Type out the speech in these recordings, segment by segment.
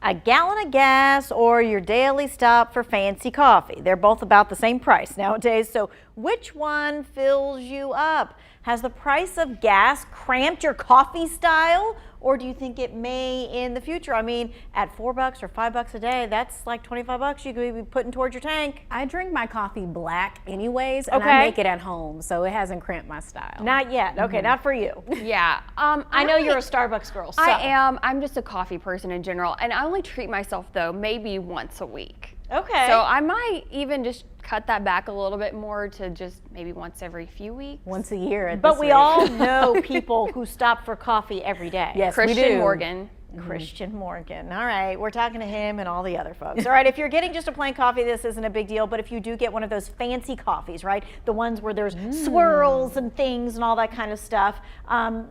a gallon of gas or your daily stop for fancy coffee. They're both about the same price nowadays, so which one fills you up? Has the price of gas cramped your coffee style, or do you think it may in the future? I mean, at $4 or $5 a day, that's like 25 bucks you could be putting towards your tank. I drink my coffee black anyways, and I make it at home, so it hasn't cramped my style. Not yet. Okay, not for you. Yeah. I know you're a Starbucks girl. So. I am. I'm just a coffee person in general, and I only treat myself though maybe once a week. Okay. So I might even just cut that back a little bit more to just maybe once every few weeks. Once a year at But this we rate. all know people who stop for coffee every day. Yes, Christian we do. Morgan. Christian Morgan. All right, we're talking to him and all the other folks. All right, if you're getting just a plain coffee, this isn't a big deal, but if you do get one of those fancy coffees, right, the ones where there's swirls and things and all that kind of stuff,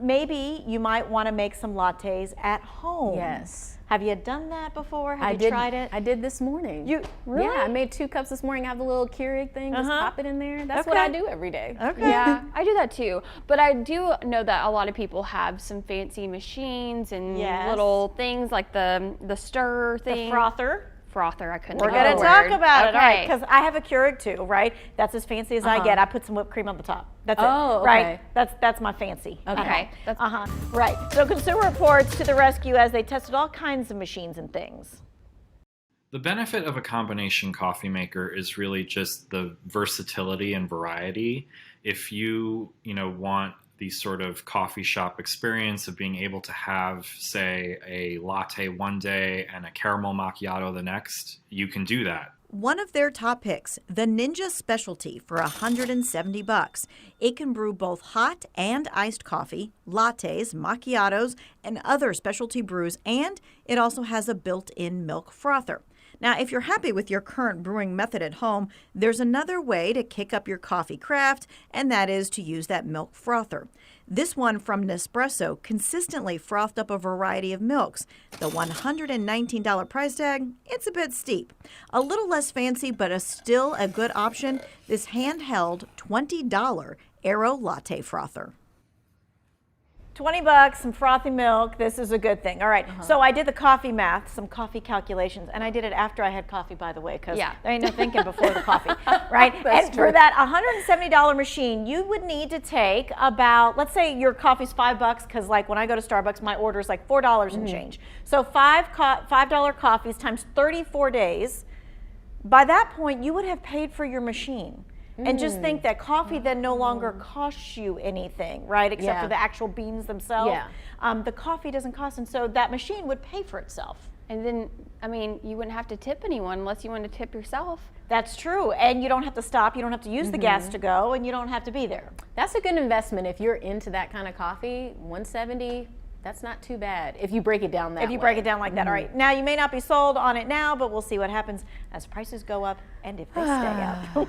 maybe you might want to make some lattes at home. Yes. Have you done that before? Have you tried it? I did this morning. You really? Yeah, I made 2 cups this morning. I have the little Keurig thing, just pop it in there. That's what I do every day. Okay. Yeah, I do that too. But I do know that a lot of people have some fancy machines and little things like the stir thing. The frother. Frother, I couldn't We're think of going the to talk word. about it, all right, Okay. because I have a Keurig too, right? That's as fancy as I get. I put some whipped cream on the top. That's Oh, it, right? okay. That's my fancy. Okay. Right. So Consumer Reports to the rescue as they tested all kinds of machines and things. The benefit of a combination coffee maker is really just the versatility and variety. If you want the sort of coffee shop experience of being able to have, say, a latte one day and a caramel macchiato the next, you can do that. One of their top picks, the Ninja Specialty for $170. It can brew both hot and iced coffee, lattes, macchiatos, and other specialty brews, and it also has a built-in milk frother. Now, if you're happy with your current brewing method at home, there's another way to kick up your coffee craft, and that is to use that milk frother. This one from Nespresso consistently frothed up a variety of milks. The $119 price tag, it's a bit steep. A little less fancy, but still a good option, this handheld $20 Aero Latte Frother. $20, some frothy milk. This is a good thing. All right. So I did the coffee math, some coffee calculations, and I did it after I had coffee, by the way, because there ain't no thinking before the coffee, right? And for that $170 machine, you would need to take about, let's say your coffee's $5, because like when I go to Starbucks, my order is like $4 and change. So $5 coffees times 34 days. By that point, you would have paid for your machine. And just think that coffee then no longer costs you anything, right? Except for the actual beans themselves. The coffee doesn't cost, and so that machine would pay for itself. And then, I mean, you wouldn't have to tip anyone unless you want to tip yourself. That's true, and you don't have to stop, you don't have to use the gas to go, and you don't have to be there. That's a good investment if you're into that kind of coffee. $170, that's not too bad if you break it down that way. If you break it down like that, all right. Now, you may not be sold on it now, but we'll see what happens as prices go up and if they stay up.